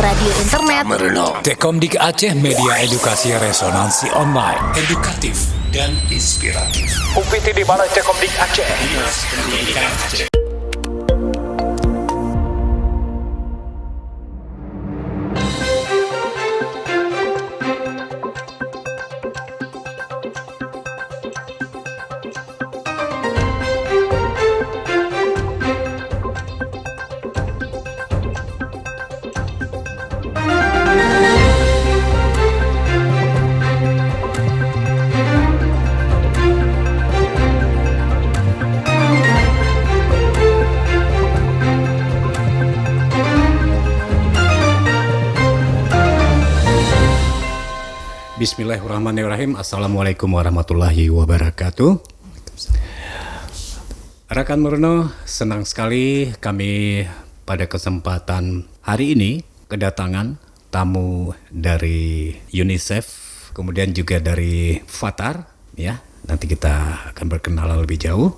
radio internet. Tekomdik Aceh Media Edukasi Resonansi Online, edukatif dan inspiratif. UPT di mana Tekomdik Aceh? Dinas Pendidikan Aceh. Bismillahirrahmanirrahim. Assalamualaikum warahmatullahi wabarakatuh. Rakan Murno, senang sekali kami pada kesempatan hari ini kedatangan tamu dari UNICEF, kemudian juga dari Fatar, ya. Nanti kita akan berkenalan lebih jauh.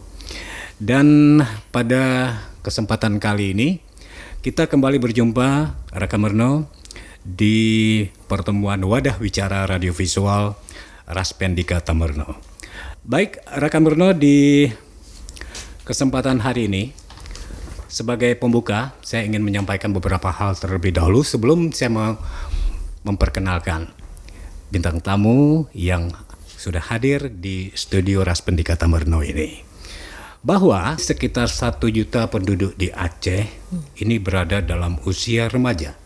Dan pada kesempatan kali ini kita kembali berjumpa Rakan Murno di pertemuan Wadah Wicara Radiovisual Raspendika Tammerno. Baik, Rakan Murno, di kesempatan hari ini sebagai pembuka saya ingin menyampaikan beberapa hal terlebih dahulu sebelum saya memperkenalkan bintang tamu yang sudah hadir di studio Raspendika Tammerno ini. Bahwa sekitar 1 juta penduduk di Aceh ini berada dalam usia remaja.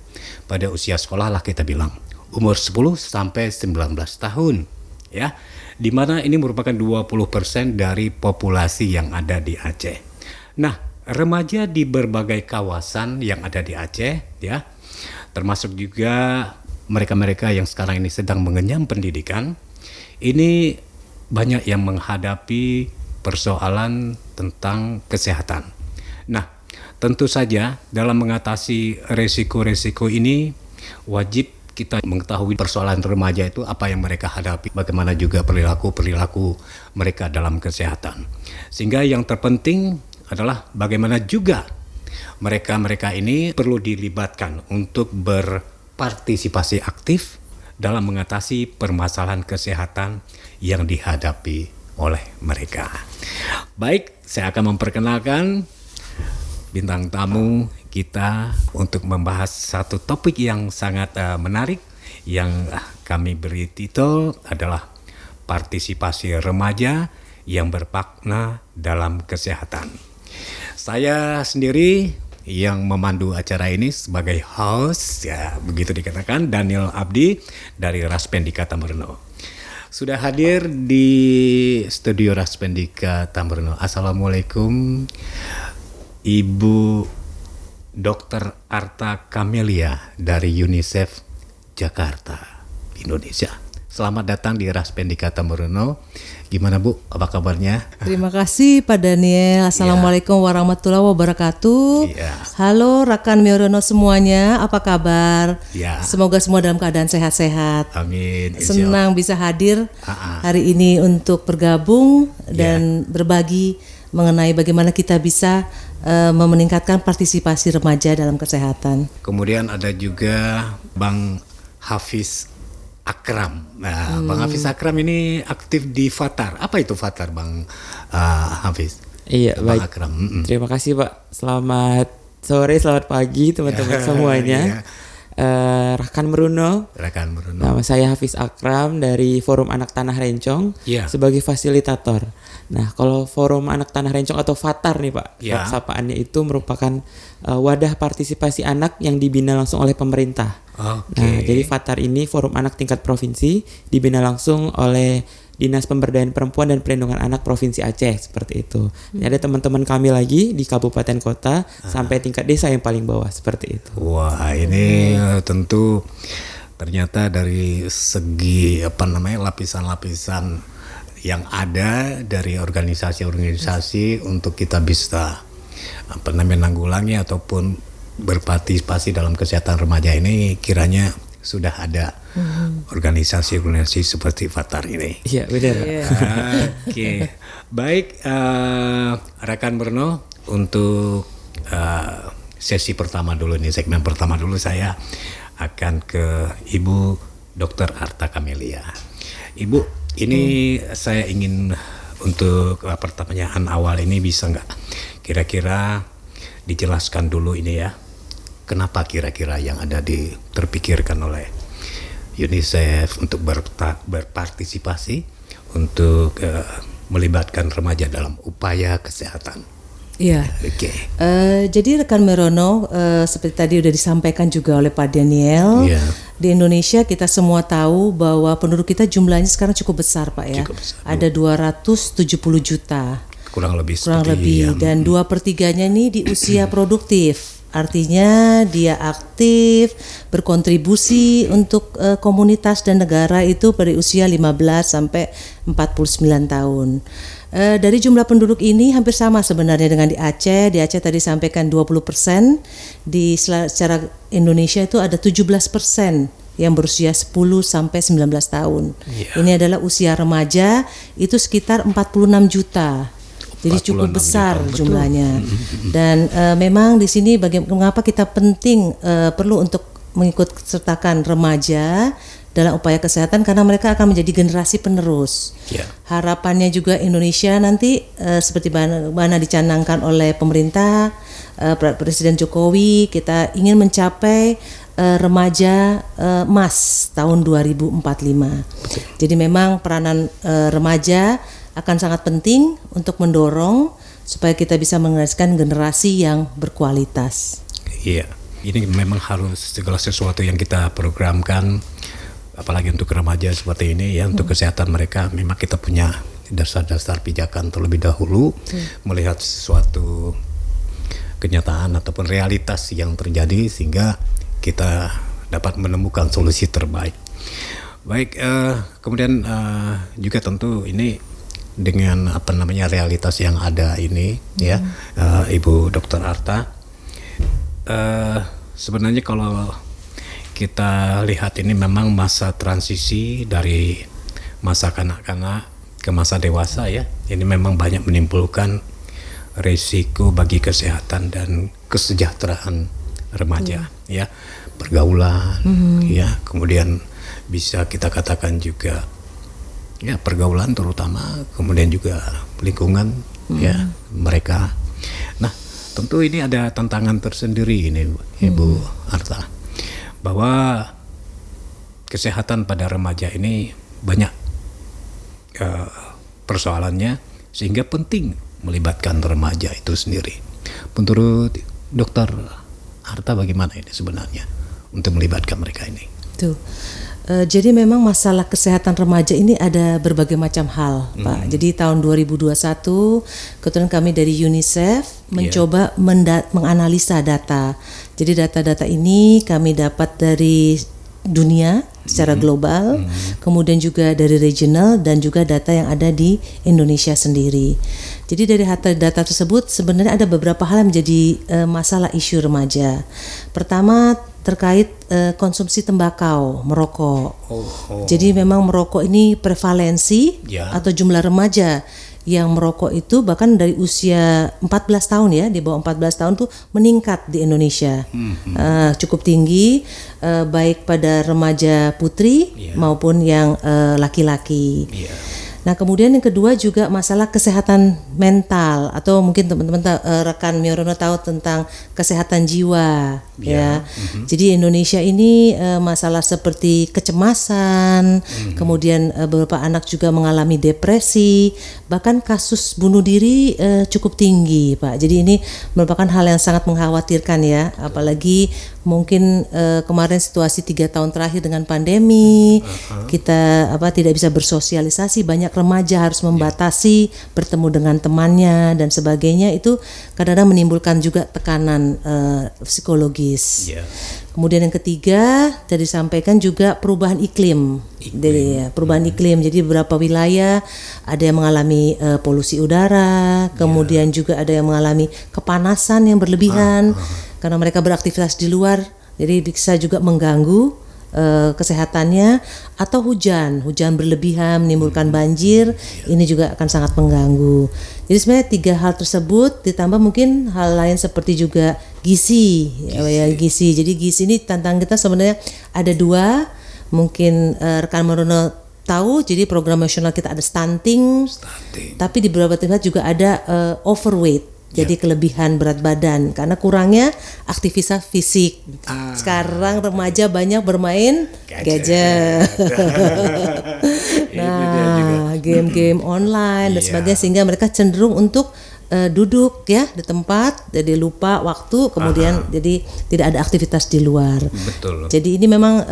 Pada usia sekolah lah kita bilang, umur 10 sampai 19 tahun, ya. Di mana ini merupakan 20% dari populasi yang ada di Aceh. Nah, remaja di berbagai kawasan yang ada di Aceh, ya, termasuk juga mereka-mereka yang sekarang ini sedang mengenyam pendidikan, ini banyak yang menghadapi persoalan tentang kesehatan. Nah, tentu saja dalam mengatasi resiko-resiko ini wajib kita mengetahui persoalan remaja itu apa yang mereka hadapi, bagaimana juga perilaku-perilaku mereka dalam kesehatan. Sehingga yang terpenting adalah bagaimana juga mereka-mereka ini perlu dilibatkan untuk berpartisipasi aktif dalam mengatasi permasalahan kesehatan yang dihadapi oleh mereka. Baik, saya akan memperkenalkan bintang tamu kita untuk membahas satu topik yang sangat menarik yang kami beri titel adalah partisipasi remaja yang bermakna dalam kesehatan. Saya sendiri yang memandu acara ini sebagai host, ya begitu dikatakan, Daniel Abdi dari Raspendika Tammerno. Sudah hadir di studio Raspendika Tammerno. Assalamualaikum, Ibu Dr. Arta Kamelia dari UNICEF Jakarta, Indonesia. Selamat datang di Raspendika Tammerno. Gimana Bu, apa kabarnya? Terima kasih Pak Daniel. Assalamualaikum warahmatullahi wabarakatuh. Halo rekan Miorono semuanya, apa kabar? Semoga semua dalam keadaan sehat-sehat. Amin. Senang bisa hadir hari ini untuk bergabung dan berbagi mengenai bagaimana kita bisa meningkatkan partisipasi remaja dalam kesehatan. Kemudian ada juga Bang Hafiz Akram. Nah, Bang Hafiz Akram ini aktif di Fatar. Apa itu Fatar, Bang Hafiz? Iya, Bang baik. Akram. Terima kasih Pak. Selamat sore, selamat pagi teman-teman semuanya. Rakan Meruno. Nama saya Hafiz Akram dari Forum Anak Tanah Rencong sebagai fasilitator. Nah, kalau Forum Anak Tanah Rencong atau Fatar nih Pak, sapaannya itu merupakan wadah partisipasi anak yang dibina langsung oleh pemerintah. Nah, jadi Fatar ini Forum Anak tingkat provinsi dibina langsung oleh Dinas Pemberdayaan Perempuan dan Perlindungan Anak Provinsi Aceh, seperti itu. Ini ada teman-teman kami lagi di kabupaten kota sampai tingkat desa yang paling bawah, seperti itu. Wah, ini tentu ternyata dari segi lapisan-lapisan yang ada dari organisasi-organisasi untuk kita bisa menanggulangi ataupun berpartisipasi dalam kesehatan remaja ini, kiranya sudah ada organisasi-organisasi seperti Fatar ini. Iya, benar. Oke. Baik, rekan Berno, untuk sesi pertama dulu nih, segmen pertama dulu saya akan ke Ibu Dr. Arta Kamelia. Ibu, ini saya ingin untuk pertanyaan awal ini bisa nggak kira-kira dijelaskan dulu ini ya, kenapa kira-kira yang ada terpikirkan oleh UNICEF untuk berpartisipasi untuk melibatkan remaja dalam upaya kesehatan. Iya. Oke. Jadi rekan Merono, seperti tadi udah disampaikan juga oleh Pak Daniel, di Indonesia kita semua tahu bahwa penduduk kita jumlahnya sekarang cukup besar, Pak ya. Cukup besar. Ada 270 juta. Kurang lebih. Dan 2/3-nya ini di usia produktif. Artinya dia aktif, berkontribusi untuk komunitas dan negara itu pada usia 15 sampai 49 tahun. Dari jumlah penduduk ini hampir sama sebenarnya dengan di Aceh. Di Aceh tadi sampaikan 20%, secara Indonesia itu ada 17% yang berusia 10 sampai 19 tahun. Ini adalah usia remaja, itu sekitar 46 juta. Jadi cukup besar jumlahnya. Dan memang di sini mengapa kita penting perlu untuk mengikut sertakan remaja dalam upaya kesehatan, karena mereka akan menjadi generasi penerus. Harapannya juga Indonesia nanti seperti mana dicanangkan oleh pemerintah Presiden Jokowi, kita ingin mencapai remaja emas tahun 2045. Jadi memang peranan remaja akan sangat penting untuk mendorong supaya kita bisa menghasilkan generasi yang berkualitas. Iya, ini memang harus segala sesuatu yang kita programkan, apalagi untuk remaja seperti ini ya, untuk kesehatan mereka. Memang kita punya dasar-dasar pijakan terlebih dahulu, melihat sesuatu kenyataan ataupun realitas yang terjadi sehingga kita dapat menemukan solusi terbaik. Baik, kemudian juga tentu ini dengan realitas yang ada ini ya, Ibu Dr. Arta, sebenarnya kalau kita lihat ini memang masa transisi dari masa kanak-kanak ke masa dewasa ya, ini memang banyak menimbulkan risiko bagi kesehatan dan kesejahteraan remaja ya, pergaulan ya, kemudian bisa kita katakan juga ya pergaulan terutama, kemudian juga lingkungan ya mereka. Nah, tentu ini ada tantangan tersendiri ini Ibu Arta, bahwa kesehatan pada remaja ini banyak persoalannya, sehingga penting melibatkan remaja itu sendiri. Menurut Dokter Arta bagaimana ini sebenarnya untuk melibatkan mereka ini? Jadi memang masalah kesehatan remaja ini ada berbagai macam hal, Pak. Jadi tahun 2021 kebetulan kami dari UNICEF mencoba menganalisa data. Jadi data-data ini kami dapat dari dunia secara global, kemudian juga dari regional dan juga data yang ada di Indonesia sendiri. Jadi dari data tersebut sebenarnya ada beberapa hal yang menjadi masalah isu remaja. Pertama terkait konsumsi tembakau, merokok. Jadi memang merokok ini prevalensi atau jumlah remaja yang merokok itu bahkan dari usia 14 tahun ya, di bawah 14 tahun tuh meningkat di Indonesia. Cukup tinggi, baik pada remaja putri maupun yang laki-laki. Nah, kemudian yang kedua juga masalah kesehatan mental, atau mungkin teman-teman rekan Merono tahu tentang kesehatan jiwa ya. Jadi Indonesia ini masalah seperti kecemasan, kemudian beberapa anak juga mengalami depresi, bahkan kasus bunuh diri cukup tinggi, Pak. Jadi ini merupakan hal yang sangat mengkhawatirkan ya, apalagi mungkin kemarin situasi 3 tahun terakhir dengan pandemi, kita tidak bisa bersosialisasi, banyak remaja harus membatasi bertemu dengan temannya dan sebagainya, itu kadang-kadang menimbulkan juga tekanan psikologis. Kemudian yang ketiga tadi sampaikan juga perubahan iklim. Perubahan iklim. Jadi beberapa wilayah ada yang mengalami polusi udara, kemudian juga ada yang mengalami kepanasan yang berlebihan karena mereka beraktivitas di luar. Jadi bisa juga mengganggu kesehatannya, atau hujan berlebihan menimbulkan banjir, ini juga akan sangat mengganggu. Jadi sebenarnya 3 hal tersebut ditambah mungkin hal lain seperti juga gizi. Jadi gizi ini tantangan kita sebenarnya ada 2, mungkin rekan Marono tahu. Jadi program nasional kita ada stunting. Tapi di beberapa tempat juga ada overweight. Jadi kelebihan berat badan karena kurangnya aktivitas fisik. Sekarang remaja banyak bermain gadget. Nah, game-game online dan sebagainya, sehingga mereka cenderung untuk duduk ya di tempat, jadi lupa waktu, kemudian jadi tidak ada aktivitas di luar. Betul. Jadi ini memang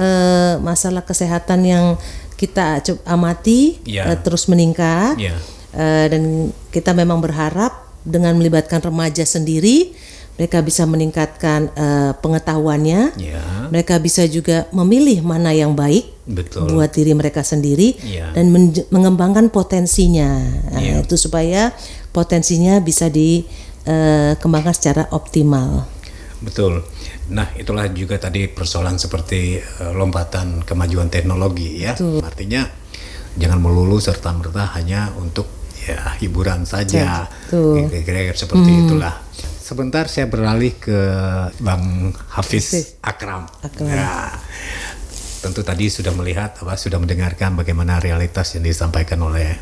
masalah kesehatan yang kita amati terus meningkat. Dan kita memang berharap dengan melibatkan remaja sendiri, mereka bisa meningkatkan pengetahuannya, mereka bisa juga memilih mana yang baik buat diri mereka sendiri, dan mengembangkan potensinya, itu supaya potensinya bisa dikembangkan secara optimal. Betul. Nah, itulah juga tadi persoalan seperti lompatan kemajuan teknologi ya. Betul. Artinya jangan melulu serta-merta hanya untuk hiburan saja, kira-kira seperti itulah. Sebentar saya beralih ke Bang Hafiz Akram. Ya, tentu tadi sudah melihat, sudah mendengarkan bagaimana realitas yang disampaikan oleh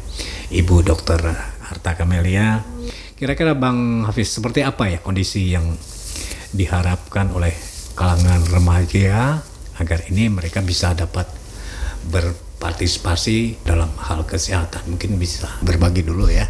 Ibu Dr. Arta Kamelia. Kira-kira Bang Hafiz, seperti apa ya kondisi yang diharapkan oleh kalangan remaja agar ini mereka bisa dapat berpartisipasi dalam hal kesehatan? Mungkin bisa berbagi dulu ya.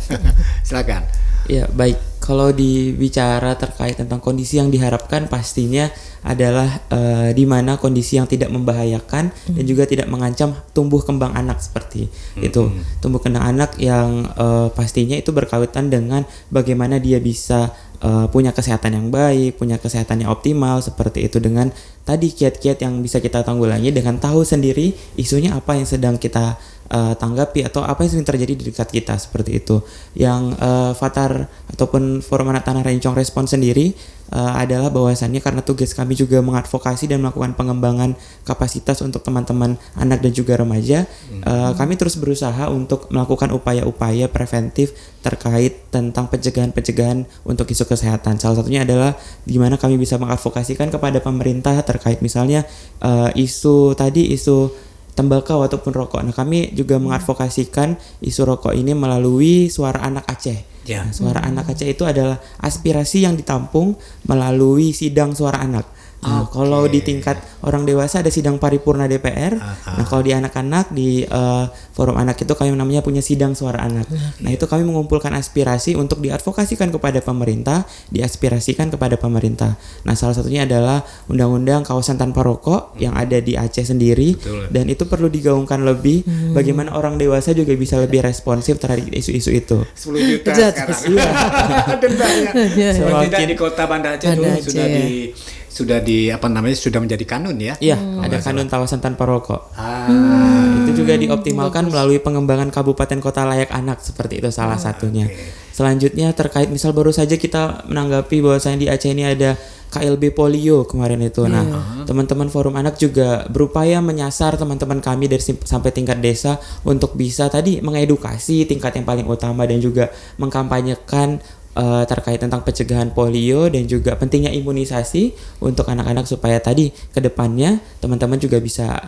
Silakan. Ya, baik. Kalau dibicara terkait tentang kondisi yang diharapkan, pastinya adalah di mana kondisi yang tidak membahayakan dan juga tidak mengancam tumbuh kembang anak seperti itu. Tumbuh kembang anak yang pastinya itu berkaitan dengan bagaimana dia bisa punya kesehatan yang baik, punya kesehatan yang optimal, seperti itu, dengan tadi kiat-kiat yang bisa kita tanggulangi dengan tahu sendiri isunya apa yang sedang kita tanggapi atau apa yang sedang terjadi di dekat kita, seperti itu. Yang Fatar ataupun Forum Anak Tanah Rencong Respon sendiri adalah bahwasannya karena tugas kami juga mengadvokasi dan melakukan pengembangan kapasitas untuk teman-teman anak dan juga remaja, kami terus berusaha untuk melakukan upaya-upaya preventif terkait tentang pencegahan untuk isu kesehatan. Salah satunya adalah di mana kami bisa mengadvokasikan kepada pemerintah terkait misalnya isu tembakau ataupun rokok. Nah, kami juga mengadvokasikan isu rokok ini melalui Suara Anak Aceh. Nah, Suara Anak Aceh itu adalah aspirasi yang ditampung melalui sidang suara anak. Nah, kalau di tingkat orang dewasa ada sidang paripurna DPR. Nah, kalau di anak-anak di forum anak itu kami namanya punya sidang suara anak. Nah, itu kami mengumpulkan aspirasi untuk diadvokasikan kepada pemerintah, diaspirasikan kepada pemerintah. Nah, salah satunya adalah undang-undang kawasan tanpa rokok yang ada di Aceh sendiri. Betul. Dan itu perlu digaungkan lebih bagaimana orang dewasa juga bisa lebih responsif terhadap isu-isu itu. 10 juta sekarang. Dendanya. Tidak di Kota Banda Aceh dulu sudah menjadi kanun ya? Iya, ada kanun kawasan tanpa rokok. Itu juga dioptimalkan melalui pengembangan kabupaten kota layak anak, seperti itu salah satunya. Selanjutnya terkait misal baru saja kita menanggapi bahwasanya di Aceh ini ada KLB polio kemarin itu. Nah, teman-teman forum anak juga berupaya menyasar teman-teman kami dari sampai tingkat desa untuk bisa tadi mengedukasi tingkat yang paling utama dan juga mengkampanyekan terkait tentang pencegahan polio dan juga pentingnya imunisasi untuk anak-anak supaya tadi ke depannya teman-teman juga bisa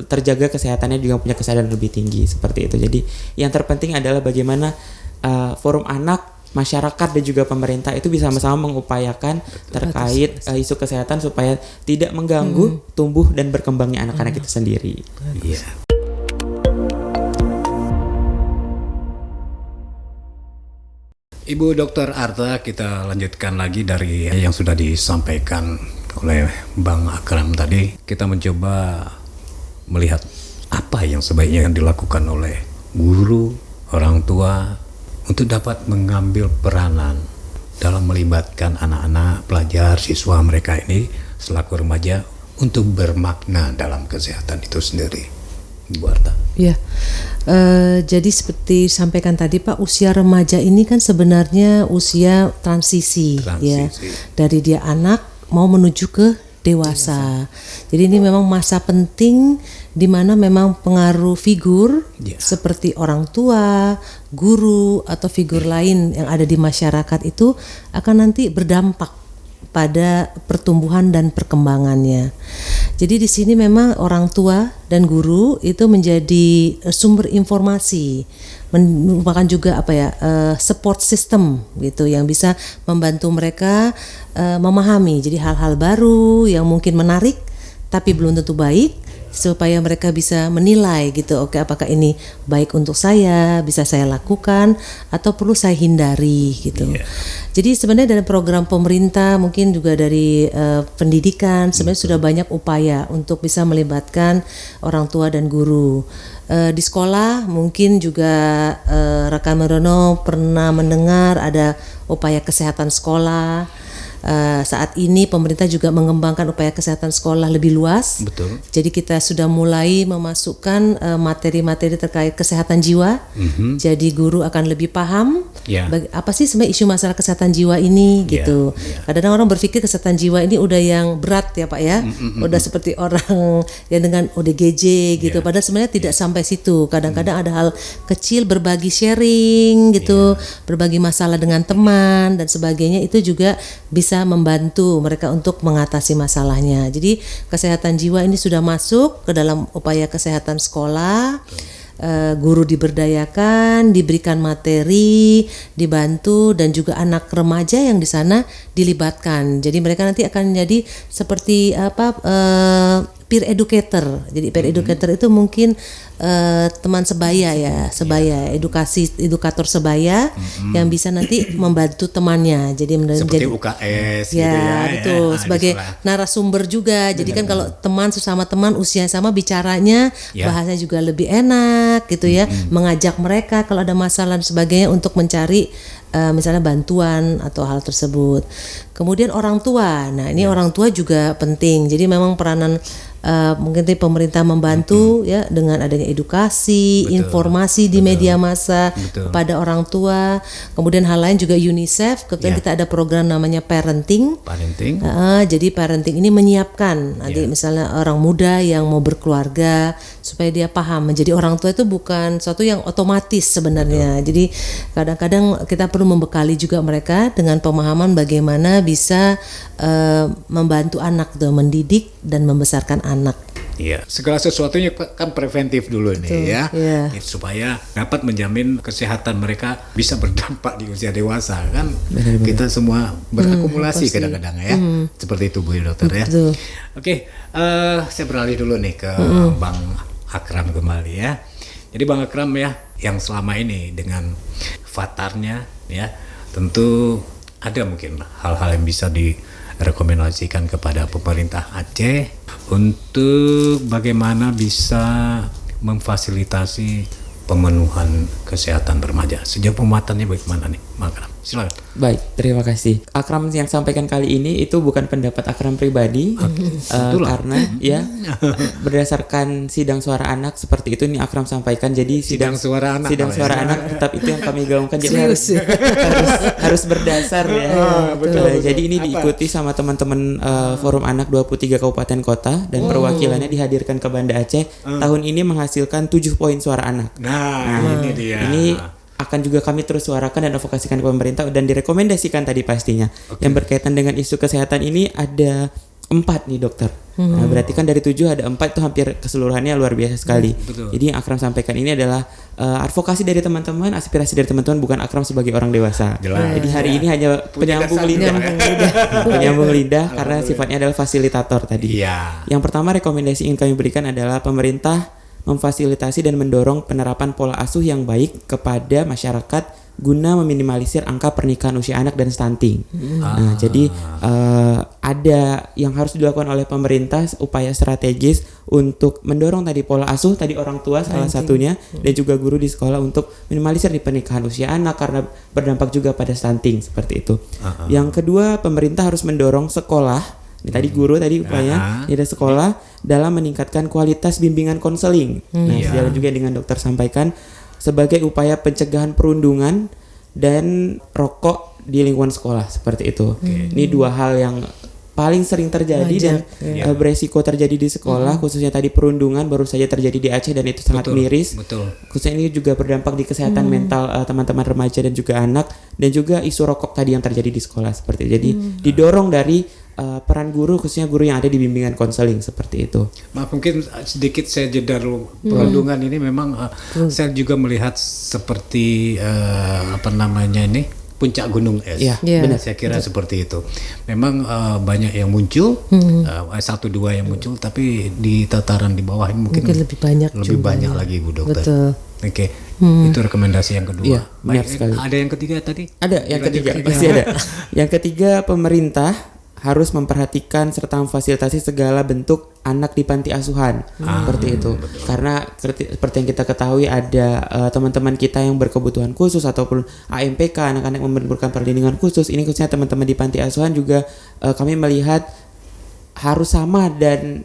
terjaga kesehatannya, juga punya kesadaran lebih tinggi, seperti itu. Jadi yang terpenting adalah bagaimana forum anak, masyarakat dan juga pemerintah itu bisa sama-sama mengupayakan terkait isu kesehatan supaya tidak mengganggu tumbuh dan berkembangnya anak-anak itu sendiri. Iya. Ibu Dr. Arta, kita lanjutkan lagi dari yang sudah disampaikan oleh Bang Akram tadi. Kita mencoba melihat apa yang sebaiknya yang dilakukan oleh guru, orang tua untuk dapat mengambil peranan dalam melibatkan anak-anak, pelajar, siswa mereka ini selaku remaja untuk bermakna dalam kesehatan itu sendiri. Ibu Arta. Ya, jadi seperti sampaikan tadi Pak, usia remaja ini kan sebenarnya usia transisi. Ya, dari dia anak mau menuju ke dewasa. Jadi ini memang masa penting di mana memang pengaruh figur seperti orang tua, guru atau figur lain yang ada di masyarakat itu akan nanti berdampak pada pertumbuhan dan perkembangannya. Jadi di sini memang orang tua dan guru itu menjadi sumber informasi, merupakan juga support system gitu yang bisa membantu mereka memahami jadi hal-hal baru yang mungkin menarik tapi belum tentu baik, supaya mereka bisa menilai gitu, oke, apakah ini baik untuk saya, bisa saya lakukan atau perlu saya hindari gitu. Jadi sebenarnya dari program pemerintah, mungkin juga dari pendidikan, sebenarnya sudah banyak upaya untuk bisa melibatkan orang tua dan guru. Di sekolah mungkin juga rekan Merono pernah mendengar ada upaya kesehatan sekolah. Saat ini pemerintah juga mengembangkan upaya kesehatan sekolah lebih luas. Betul. Jadi kita sudah mulai memasukkan materi-materi terkait kesehatan jiwa. Jadi guru akan lebih paham apa sih sebenarnya isu masalah kesehatan jiwa ini gitu. Kadang-kadang orang berpikir kesehatan jiwa ini udah yang berat ya Pak ya. Udah seperti orang yang dengan ODGJ gitu. Padahal sebenarnya tidak sampai situ. Kadang-kadang ada hal kecil, berbagi sharing gitu, berbagi masalah dengan teman dan sebagainya, itu juga bisa membantu mereka untuk mengatasi masalahnya. Jadi kesehatan jiwa ini sudah masuk ke dalam upaya kesehatan sekolah. Guru diberdayakan, diberikan materi, dibantu, dan juga anak remaja yang di sana dilibatkan. Jadi mereka nanti akan jadi seperti peer educator. Jadi peer educator itu mungkin teman sebaya ya, edukator sebaya yang bisa nanti membantu temannya. Jadi seperti menjadi UKS ya, gitu ya. Betul, sebagai narasumber juga. Jadi kan kalau teman sesama teman usia sama bicaranya bahasanya juga lebih enak gitu ya. Mengajak mereka kalau ada masalah dan sebagainya untuk mencari misalnya bantuan atau hal tersebut. Kemudian orang tua. Nah, ini orang tua juga penting. Jadi memang peranan mungkin pemerintah membantu ya dengan adanya edukasi, informasi di media massa kepada orang tua. Kemudian hal lain juga UNICEF, kebetulan kita ada program namanya parenting. Jadi parenting ini menyiapkan nanti misalnya orang muda yang mau berkeluarga supaya dia paham menjadi orang tua itu bukan sesuatu yang otomatis sebenarnya. Jadi kadang-kadang kita perlu membekali juga mereka dengan pemahaman bagaimana bisa membantu anak tuh, mendidik dan membesarkan anak. Iya, segala sesuatunya kan preventif dulu nih ya, supaya dapat menjamin kesehatan mereka bisa berdampak di usia dewasa kan. Kita semua berakumulasi kadang-kadang ya, seperti itu Bu Dokter ya. Oke, saya beralih dulu nih ke Bang Akram kembali ya. Jadi Bang Akram ya, yang selama ini dengan Fatarnya ya, tentu ada mungkin hal-hal yang bisa direkomendasikan kepada pemerintah Aceh untuk bagaimana bisa memfasilitasi pemenuhan kesehatan remaja. Sejauh pemahamannya bagaimana nih, Bang Akram? Silakan. Baik, terima kasih. Akram yang sampaikan kali ini itu bukan pendapat Akram pribadi, karena ya berdasarkan sidang suara anak seperti itu nih Akram sampaikan. Jadi sidang suara anak tetap itu yang kami gaungkan. Jadi harus berdasar ya. Betul. Jadi ini diikuti sama teman-teman Forum Anak 23 Kabupaten Kota dan perwakilannya dihadirkan ke Banda Aceh. Tahun ini menghasilkan 7 poin suara anak. Nah, ini dia. Ini akan juga kami terus suarakan dan advokasikan ke pemerintah dan direkomendasikan tadi pastinya. Yang berkaitan dengan isu kesehatan ini ada 4 nih dokter. Nah, berarti kan dari 7 ada 4 itu hampir keseluruhannya luar biasa sekali. Jadi yang Akram sampaikan ini adalah advokasi dari teman-teman, aspirasi dari teman-teman, bukan Akram sebagai orang dewasa. Jadi hari ini hanya penyambung lidah karena sifatnya adalah fasilitator tadi. Yang pertama rekomendasi ingin kami berikan adalah pemerintah memfasilitasi dan mendorong penerapan pola asuh yang baik kepada masyarakat guna meminimalisir angka pernikahan usia anak dan stunting. Nah, jadi ada yang harus dilakukan oleh pemerintah, upaya strategis untuk mendorong tadi pola asuh, tadi orang tua salah satunya, dan juga guru di sekolah untuk minimalisir di pernikahan usia anak karena berdampak juga pada stunting seperti itu. Yang kedua, pemerintah harus mendorong sekolah. Ini tadi guru tadi upaya ada sekolah dalam meningkatkan kualitas bimbingan konseling. Nah, sejalan juga dengan dokter sampaikan sebagai upaya pencegahan perundungan dan rokok di lingkungan sekolah seperti itu. Ini 2 hal yang paling sering terjadi dan beresiko terjadi di sekolah, khususnya tadi perundungan baru saja terjadi di Aceh dan itu sangat miris. Khususnya ini juga berdampak di kesehatan mental teman-teman remaja dan juga anak, dan juga isu rokok tadi yang terjadi di sekolah seperti itu. Jadi didorong dari peran guru, khususnya guru yang ada di bimbingan konseling seperti itu. Maaf, mungkin sedikit saya jeda dulu. Perundungan ini memang saya juga melihat seperti puncak gunung es. Benar. Saya kira seperti itu. Memang banyak yang muncul, satu dua yang muncul, tapi di tataran di bawah ini mungkin lebih banyak lagi, Bu Dokter. Betul. Oke, itu rekomendasi yang kedua. Iya, benar Baik, sekali. ada yang ketiga tadi? Ada yang ketiga, pasti ada. Yang ketiga, pemerintah harus memperhatikan serta memfasilitasi segala bentuk anak di panti asuhan seperti itu. Betul. Karena seperti yang kita ketahui ada teman-teman kita yang berkebutuhan khusus ataupun AMPK, anak-anak yang memerlukan perlindungan khusus. Ini khususnya teman-teman di panti asuhan juga kami melihat harus sama dan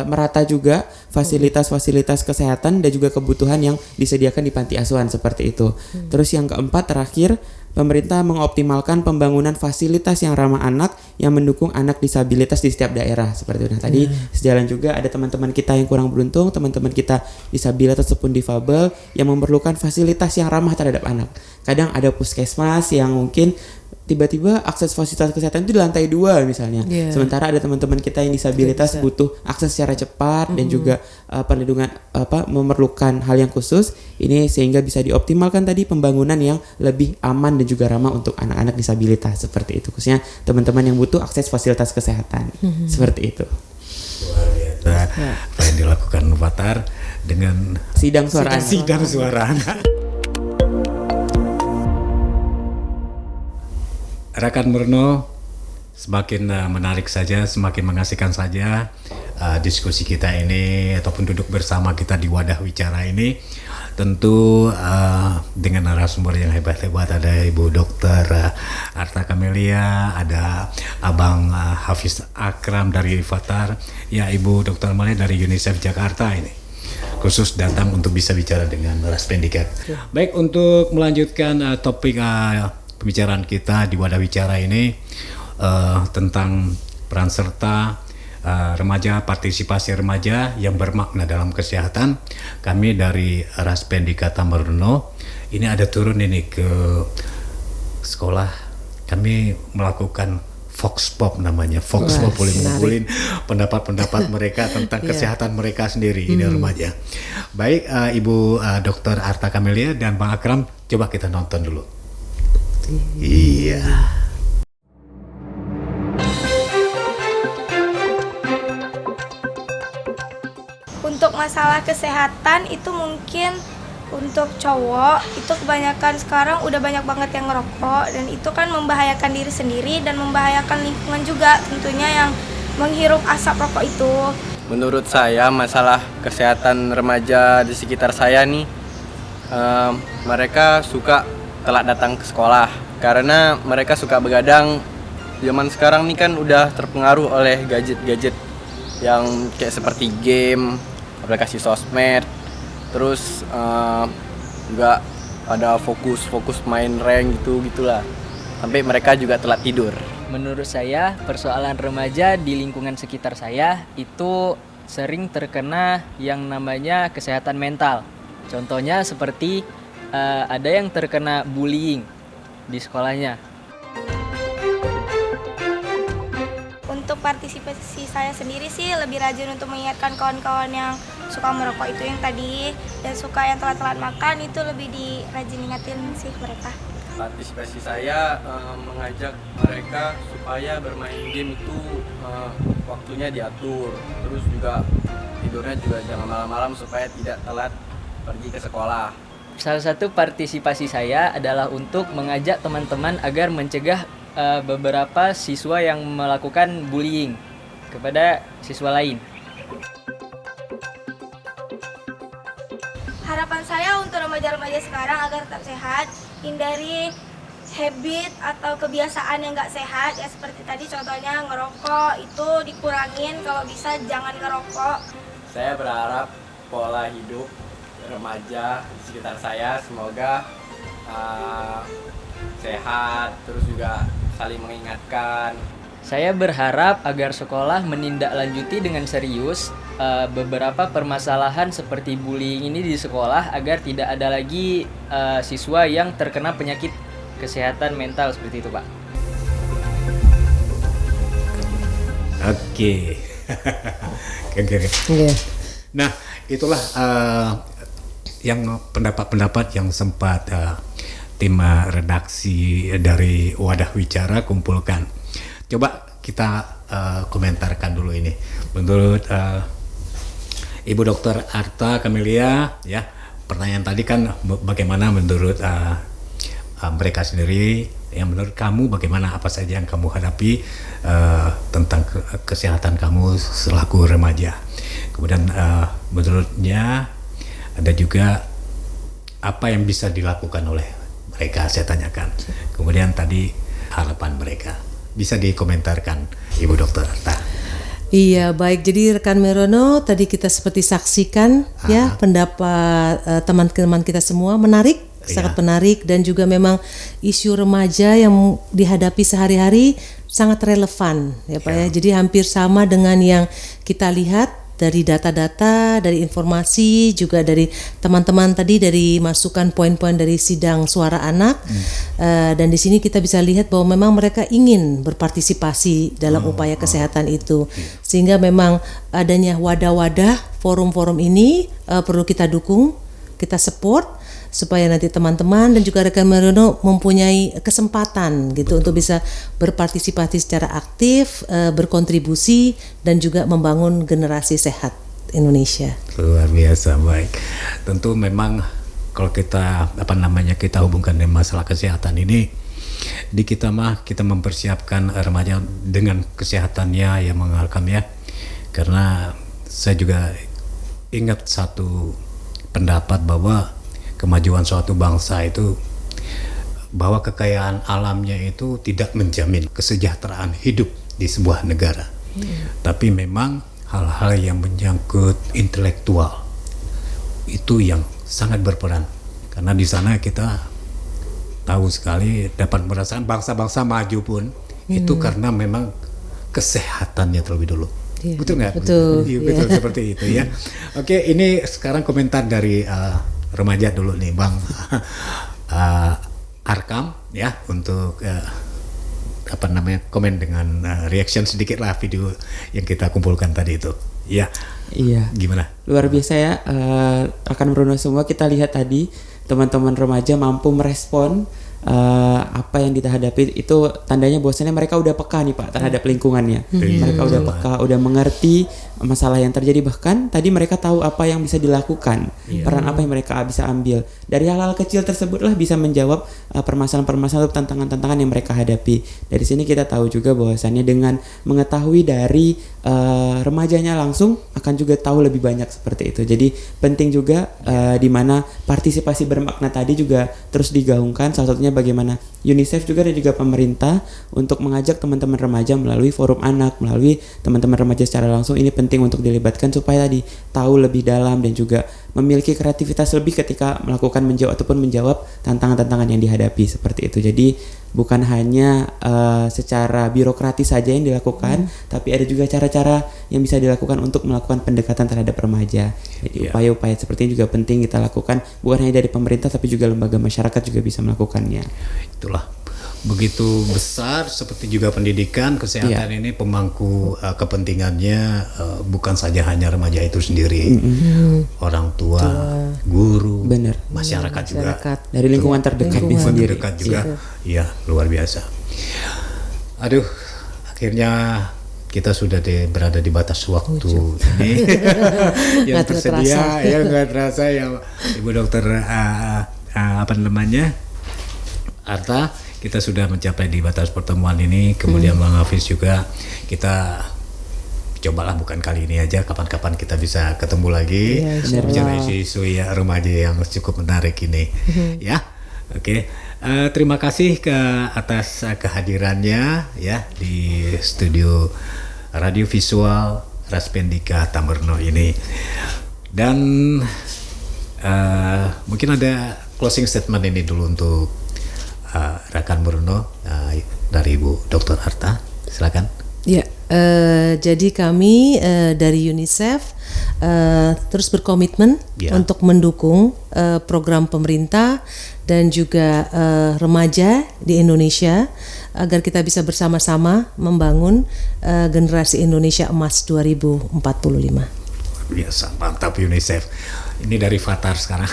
merata juga fasilitas-fasilitas kesehatan dan juga kebutuhan yang disediakan di panti asuhan seperti itu. Terus yang keempat terakhir, pemerintah mengoptimalkan pembangunan fasilitas yang ramah anak yang mendukung anak disabilitas di setiap daerah seperti itu. Nah, tadi sejalan juga ada teman-teman kita yang kurang beruntung, teman-teman kita disabilitas ataupun difabel yang memerlukan fasilitas yang ramah terhadap anak. Kadang ada puskesmas yang mungkin tiba-tiba akses fasilitas kesehatan itu di lantai 2 misalnya. Sementara ada teman-teman kita yang disabilitas butuh akses secara cepat dan juga perlindungan memerlukan hal yang khusus. Ini sehingga bisa dioptimalkan tadi pembangunan yang lebih aman dan juga ramah untuk anak-anak disabilitas seperti itu. Khususnya teman-teman yang butuh akses fasilitas kesehatan. Seperti itu. Luar biasa. Apa yang dilakukan Fathar dengan sidang suara anak. Rekan Murno, semakin menarik saja, semakin mengasihkan saja diskusi kita ini ataupun duduk bersama kita di wadah wicara ini. Tentu dengan narasumber yang hebat-hebat, ada Ibu Dokter Arta Kamelia, ada Abang Hafiz Akram dari Fathar, ya Ibu Dokter Male dari UNICEF Jakarta ini. Khusus datang untuk bisa bicara dengan Raspendikat. Baik, untuk melanjutkan topik pembicaraan kita di wadah wicara ini tentang peran serta remaja, partisipasi remaja yang bermakna dalam kesehatan. Kami dari Raspendikat Tambaruno ini ada turun ini ke sekolah. Kami melakukan Vox Pop namanya. Vox Pop ngumpulin pendapat-pendapat mereka tentang kesehatan mereka sendiri ini remaja. Baik, Ibu Dokter Arta Kamelia dan Bang Akram, coba kita nonton dulu. Iya. Untuk masalah kesehatan itu mungkin untuk cowok itu kebanyakan sekarang udah banyak banget yang ngerokok, dan itu kan membahayakan diri sendiri dan membahayakan lingkungan juga tentunya yang menghirup asap rokok itu. Menurut saya masalah kesehatan remaja di sekitar saya nih, mereka suka telat datang ke sekolah karena mereka suka begadang. Zaman sekarang nih kan udah terpengaruh oleh gadget-gadget yang kayak seperti game, aplikasi sosmed, terus nggak pada fokus main rank gitulah, sampai mereka juga telat tidur. Menurut saya persoalan remaja di lingkungan sekitar saya itu sering terkena yang namanya kesehatan mental. Contohnya seperti ada yang terkena bullying di sekolahnya. Untuk partisipasi saya sendiri sih lebih rajin untuk mengingatkan kawan-kawan yang suka merokok itu yang tadi, dan suka yang telat-telat makan itu lebih dirajin ingatin sih mereka. Partisipasi saya mengajak mereka supaya bermain game itu waktunya diatur, terus juga tidurnya juga jangan malam-malam supaya tidak telat pergi ke sekolah. Salah satu partisipasi saya adalah untuk mengajak teman-teman agar mencegah beberapa siswa yang melakukan bullying kepada siswa lain. Harapan saya untuk remaja-remaja sekarang agar tetap sehat, hindari habit atau kebiasaan yang nggak sehat, ya seperti tadi contohnya ngerokok itu dikurangin, kalau bisa jangan ngerokok. Saya berharap pola hidup remaja di sekitar saya semoga sehat, terus juga saling mengingatkan, Saya berharap agar sekolah menindaklanjuti dengan serius beberapa permasalahan seperti bullying ini di sekolah agar tidak ada lagi siswa yang terkena penyakit kesehatan mental seperti itu, Pak. Oke. Nah, itulah yang pendapat-pendapat yang sempat tim redaksi dari Wadah Wicara kumpulkan. Coba kita komentarkan dulu ini. Menurut Ibu Dokter Arta Kamelia, ya, pertanyaan tadi kan bagaimana menurut mereka sendiri, yang menurut kamu bagaimana, apa saja yang kamu hadapi tentang kesehatan kamu selaku remaja. Kemudian menurutnya ada juga apa yang bisa dilakukan oleh mereka, saya tanyakan. Kemudian tadi harapan mereka. Bisa dikomentarkan Ibu Dokter Arta. Iya, baik. Jadi rekan Merono, tadi kita seperti saksikan ya pendapat teman-teman kita semua menarik, sangat menarik, dan juga memang isu remaja yang dihadapi sehari-hari sangat relevan ya Pak ya. Jadi hampir sama dengan yang kita lihat dari data-data, dari informasi, juga dari teman-teman tadi, dari masukan poin-poin dari sidang suara anak. Dan di sini kita bisa lihat bahwa memang mereka ingin berpartisipasi dalam upaya kesehatan itu. Sehingga memang adanya wadah-wadah, forum-forum ini perlu kita dukung, kita support, supaya nanti teman-teman dan juga rekan Merono mempunyai kesempatan gitu untuk bisa berpartisipasi secara aktif, berkontribusi, dan juga membangun generasi sehat Indonesia. Luar biasa, baik. Tentu memang kalau kita kita hubungkan dengan masalah kesehatan ini, di kita mempersiapkan remaja dengan kesehatannya yang mengalami ya. Karena saya juga ingat satu pendapat bahwa kemajuan suatu bangsa itu, bahwa kekayaan alamnya itu tidak menjamin kesejahteraan hidup di sebuah negara. Tapi memang hal-hal yang menyangkut intelektual itu yang sangat berperan. Karena di sana kita tahu sekali, dapat merasakan bangsa-bangsa maju pun itu karena memang kesehatannya terlebih dulu. Betul nggak? Betul. Betul seperti itu ya. Oke, ini sekarang komentar dari remaja dulu nih, Bang Arkam ya, untuk komen dengan reaction sedikit lah video yang kita kumpulkan tadi itu. Ya. Iya. Gimana? Luar biasa ya, rekan Bruno semua, kita lihat tadi teman-teman remaja mampu merespon apa yang kita hadapi, itu tandanya bahwasanya mereka udah peka nih Pak terhadap lingkungannya. Mereka udah peka, udah mengerti masalah yang terjadi, bahkan tadi mereka tahu apa yang bisa dilakukan, peran apa yang mereka bisa ambil. Dari hal-hal kecil tersebutlah bisa menjawab permasalahan-permasalahan, tantangan-tantangan yang mereka hadapi. Dari sini kita tahu juga bahwasannya dengan mengetahui dari remajanya langsung akan juga tahu lebih banyak seperti itu. Jadi penting juga di mana partisipasi bermakna tadi juga terus digaungkan. Salah satunya bagaimana UNICEF juga dan juga pemerintah untuk mengajak teman-teman remaja melalui forum anak, melalui teman-teman remaja secara langsung. Ini penting untuk dilibatkan supaya tadi tahu lebih dalam dan juga memiliki kreativitas lebih ketika melakukan menjawab tantangan-tantangan yang dihadapi seperti itu. Jadi bukan hanya secara birokratis saja yang dilakukan, tapi ada juga cara-cara yang bisa dilakukan untuk melakukan pendekatan terhadap remaja. Jadi upaya-upaya seperti ini juga penting kita lakukan, bukan hanya dari pemerintah tapi juga lembaga masyarakat juga bisa melakukannya. Itulah, begitu besar seperti juga pendidikan, kesehatan ini pemangku kepentingannya bukan saja hanya remaja itu sendiri, orang tua, guru, masyarakat juga, dari lingkungan terdekatnya sendiri. Terdekat juga, ya luar biasa. Aduh, akhirnya kita sudah berada di batas waktu ini yang tersedia, ya nggak terasa ya Ibu Dokter Arta. Kita sudah mencapai di batas pertemuan ini. Kemudian Bang Hafiz juga, kita cobalah bukan kali ini aja, kapan-kapan kita bisa ketemu lagi, bicara isu-isu ya remaja yang cukup menarik ini. Ya, oke. Terima kasih atas kehadirannya ya di studio Radio Visual Raspendika Tamberno ini. Dan mungkin ada closing statement ini dulu untuk rekan Bruno dari Ibu Dr. Arta. Silakan. Ya, jadi kami dari UNICEF terus berkomitmen untuk mendukung program pemerintah dan juga remaja di Indonesia agar kita bisa bersama-sama membangun generasi Indonesia Emas 2045. Biasa, mantap UNICEF. Ini dari Fatar sekarang.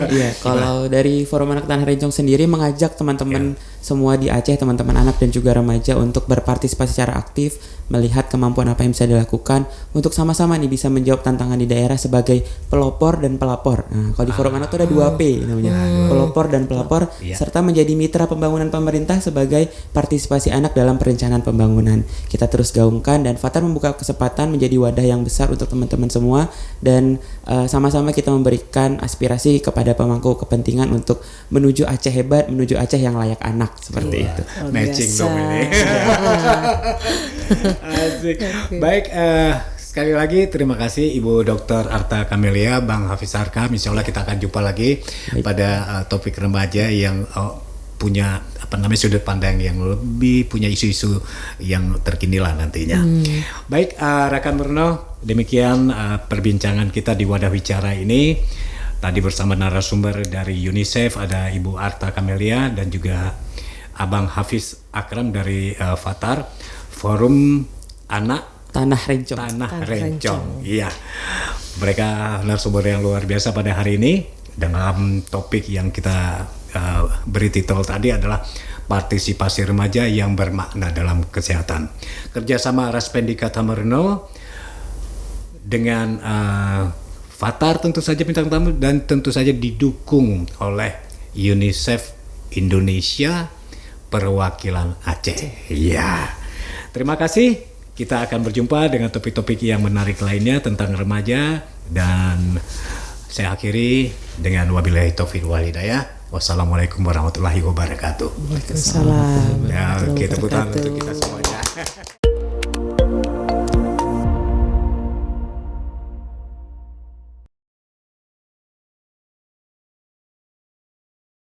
Iya, kalau dari Forum Anak Tanah Rencong sendiri mengajak teman-teman semua di Aceh, teman-teman anak dan juga remaja untuk berpartisipasi secara aktif, melihat kemampuan apa yang bisa dilakukan untuk sama-sama nih bisa menjawab tantangan di daerah sebagai pelopor dan pelapor. Nah, kalau di Forum Anak itu ada 2P namanya, pelopor dan pelapor, serta menjadi mitra pembangunan pemerintah sebagai partisipasi anak dalam perencanaan pembangunan. Kita terus gaungkan dan Fatar membuka kesempatan menjadi wadah yang besar untuk teman-teman semua dan sama-sama kita memberikan aspirasi kepada pemangku kepentingan untuk menuju Aceh hebat, menuju Aceh yang layak anak seperti itu. Matching dong ini. Asik. Baik, sekali lagi terima kasih Ibu Dr. Arta Kamelia, Bang Hafiz Arkam. Insya Allah kita akan jumpa lagi pada topik remaja yang punya sudut pandang yang lebih, punya isu-isu yang terkini lah nantinya. Baik, rekan Bruno, demikian perbincangan kita di Wadah Bicara ini. Tadi bersama narasumber dari UNICEF ada Ibu Arta Kamelia dan juga Abang Hafiz Akram dari Fatar, Forum Anak Tanah Rencong. Tanah Rencong. Iya. Mereka narasumber yang luar biasa pada hari ini dalam topik yang kita beri titel tadi adalah partisipasi remaja yang bermakna dalam kesehatan. Kerjasama Raspendika Tamarno dengan Fatar tentu saja bintang tamu dan tentu saja didukung oleh UNICEF Indonesia Perwakilan Aceh. Iya. Terima kasih. Kita akan berjumpa dengan topik-topik yang menarik lainnya tentang remaja dan saya akhiri dengan wabillahi taufiq wal hidayah. Wassalamualaikum warahmatullahi wabarakatuh. Waalaikumsalam. Ya, kita tepuk tangan untuk kita semuanya.